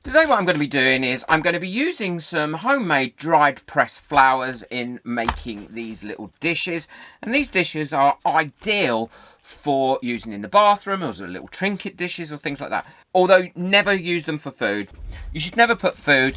Today what I'm going to be doing is I'm going to be using some homemade dried pressed flowers in making these little dishes. And these dishes are ideal for using in the bathroom or as little trinket dishes or things like that. Although never use them for food. You should never put food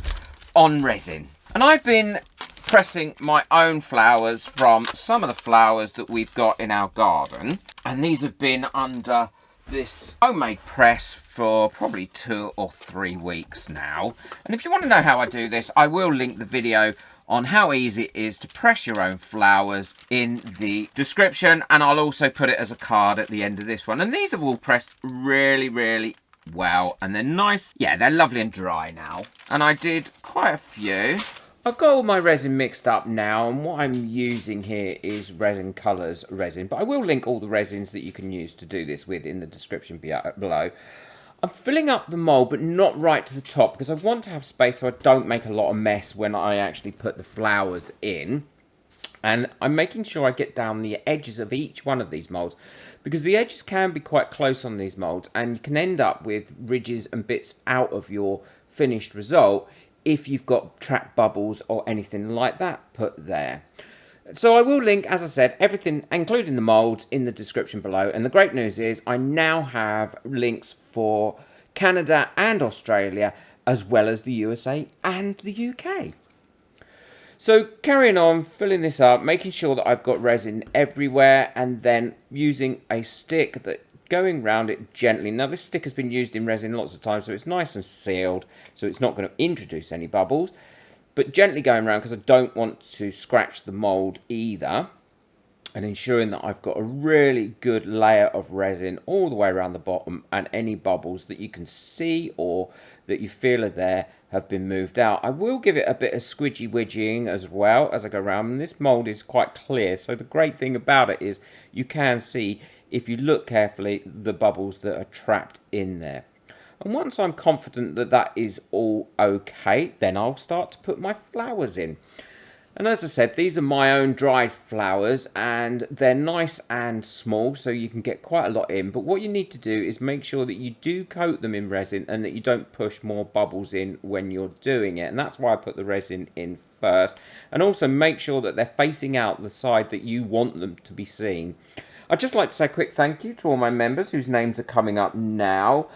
on resin. And I've been pressing my own flowers from some of the flowers that we've got in our garden. And these have been under this homemade press for probably 2 or 3 weeks now. And if you want to know how I do this, I will link the video on how easy it is to press your own flowers in the description, and I'll also put it as a card at the end of this one. And these are all pressed really well, and they're nice. Yeah, they're lovely and dry now. And I did quite a few. I've got all my resin mixed up now, and what I'm using here is Resin Colours resin, but I will link all the resins that you can use to do this with in the description below. I'm filling up the mould, but not right to the top, because I want to have space so I don't make a lot of mess when I actually put the flowers in. And I'm making sure I get down the edges of each one of these moulds, because the edges can be quite close on these moulds, and you can end up with ridges and bits out of your finished result if you've got trapped bubbles or anything like that put there. So I will link, as I said, everything, including the moulds, in the description below. And the great news is I now have links for Canada and Australia, as well as the USA and the UK. So carrying on, filling this up, making sure that I've got resin everywhere, and then using a stick that going round it gently. Now this stick has been used in resin lots of times, so it's nice and sealed, so it's not going to introduce any bubbles. But gently going around, because I don't want to scratch the mould either. And ensuring that I've got a really good layer of resin all the way around the bottom, and any bubbles that you can see or that you feel are there have been moved out. I will give it a bit of squidgy widging as well as I go around. And this mould is quite clear, so the great thing about it is you can see, if you look carefully, the bubbles that are trapped in there. And once I'm confident that that is all okay, then I'll start to put my flowers in. And as I said, these are my own dried flowers, and they're nice and small, so you can get quite a lot in. But what you need to do is make sure that you do coat them in resin and that you don't push more bubbles in when you're doing it. And that's why I put the resin in first. And also make sure that they're facing out the side that you want them to be seen. I'd just like to say a quick thank you to all my members whose names are coming up now.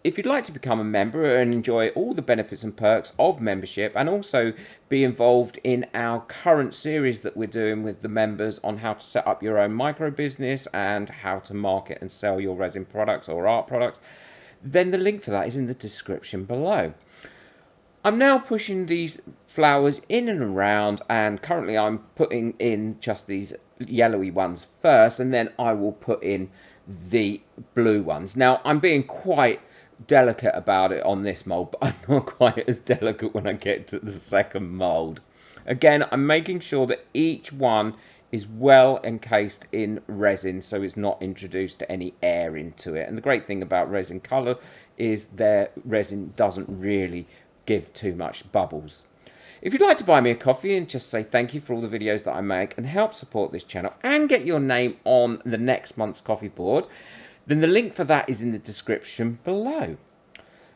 If you'd like to become a member and enjoy all the benefits and perks of membership, and also be involved in our current series that we're doing with the members on how to set up your own micro business and how to market and sell your resin products or art products, then the link for that is in the description below. I'm now pushing these flowers in and around, and currently I'm putting in just these yellowy ones first, and then I will put in the blue ones. Now I'm being quite delicate about it on this mould, but I'm not quite as delicate when I get to the second mould. Again, I'm making sure that each one is well encased in resin, so it's not introduced any air into it. And the great thing about Resin Colour is their resin doesn't really give too much bubbles. If you'd like to buy me a coffee and just say thank you for all the videos that I make and help support this channel and get your name on the next month's coffee board, then the link for that is in the description below.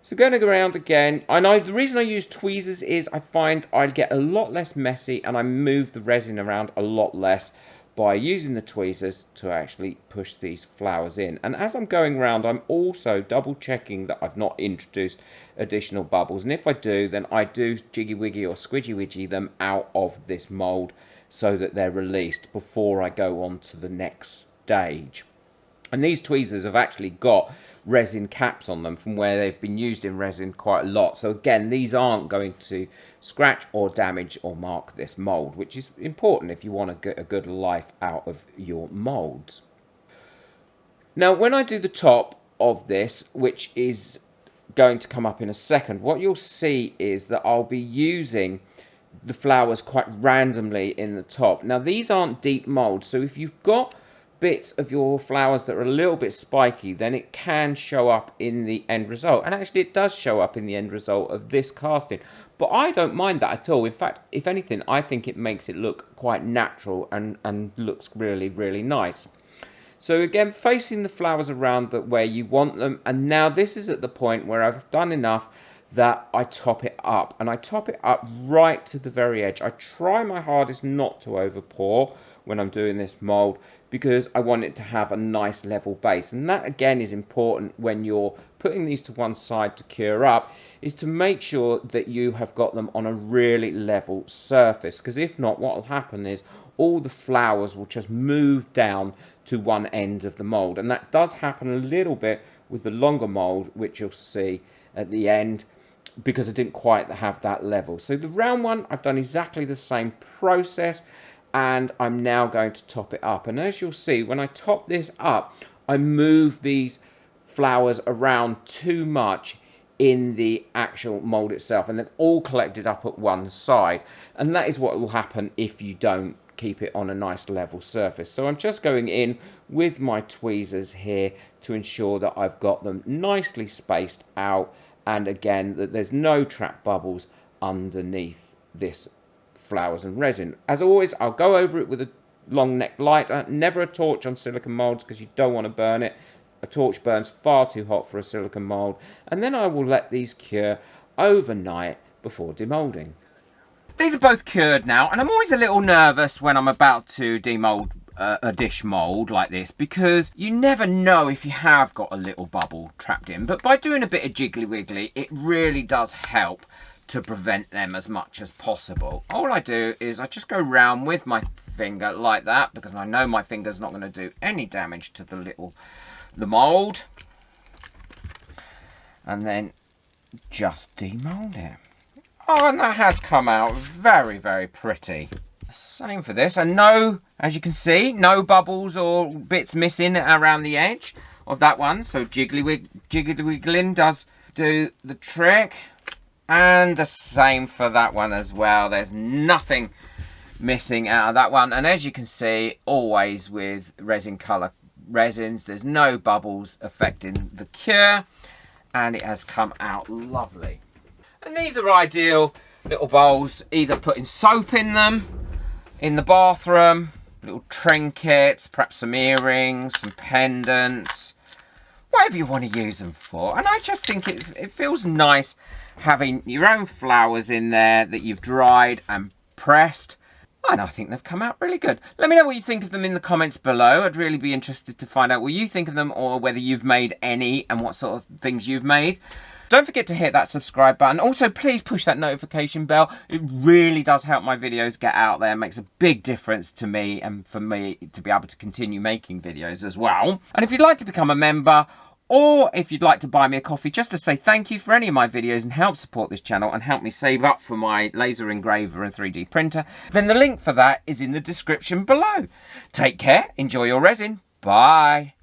So going around again, I know the reason I use tweezers is I find I get a lot less messy and I move the resin around a lot less by using the tweezers to actually push these flowers in. And as I'm going around, I'm also double checking that I've not introduced additional bubbles. And if I do, then I do jiggy wiggy or squidgy widgy them out of this mould so that they're released before I go on to the next stage. And these tweezers have actually got resin caps on them from where they've been used in resin quite a lot. So again, these aren't going to scratch or damage or mark this mould, which is important if you want to get a good life out of your moulds. Now, when I do the top of this, which is going to come up in a second, what you'll see is that I'll be using the flowers quite randomly in the top. Now, these aren't deep moulds, so if you've got bits of your flowers that are a little bit spiky, then it can show up in the end result. And actually it does show up in the end result of this casting, but I don't mind that at all. In fact, if anything, I think it makes it look quite natural and looks really nice. So again, facing the flowers around where you want them. And now this is at the point where I've done enough that I top it up, and I top it up right to the very edge. I try my hardest not to over pour when I'm doing this mould, because I want it to have a nice level base. And that again is important when you're putting these to one side to cure up, is to make sure that you have got them on a really level surface, because if not, what will happen is all the flowers will just move down to one end of the mould. And that does happen a little bit with the longer mould, which you'll see at the end, because I didn't quite have that level. So the round one, I've done exactly the same process, and I'm now going to top it up. And as you'll see, when I top this up, I move these flowers around too much in the actual mould itself, and they've all collected up at one side. And that is what will happen if you don't keep it on a nice level surface. So I'm just going in with my tweezers here to ensure that I've got them nicely spaced out, and again that there's no trap bubbles underneath this flowers and resin. As always, I'll go over it with a long neck lighter, never a torch on silicone moulds because you don't want to burn it. A torch burns far too hot for a silicone mould. And then I will let these cure overnight before demolding. These are both cured now, and I'm always a little nervous when I'm about to demold a dish mould like this, because you never know if you have got a little bubble trapped in. But by doing a bit of jiggly wiggly, it really does help to prevent them as much as possible. All I do is I just go round with my finger like that, because I know my finger's not going to do any damage to the mould, and then just demold it. Oh, and that has come out very, very pretty. Same for this, and no, as you can see, no bubbles or bits missing around the edge of that one. So jiggly wiggling does do the trick, and the same for that one as well. There's nothing missing out of that one, and as you can see, always with resin colour resins, there's no bubbles affecting the cure, and it has come out lovely. And these are ideal little bowls, either putting soap in them, in the bathroom, little trinkets, perhaps some earrings, some pendants, whatever you want to use them for. And I just think it feels nice having your own flowers in there that you've dried and pressed. And I think they've come out really good. Let me know what you think of them in the comments below. I'd really be interested to find out what you think of them, or whether you've made any and what sort of things you've made. Don't forget to hit that subscribe button. Also, please push that notification bell. It really does help my videos get out there. It makes a big difference to me, and for me to be able to continue making videos as well. And if you'd like to become a member, or if you'd like to buy me a coffee just to say thank you for any of my videos and help support this channel and help me save up for my laser engraver and 3D printer, then the link for that is in the description below. Take care, enjoy your resin, bye.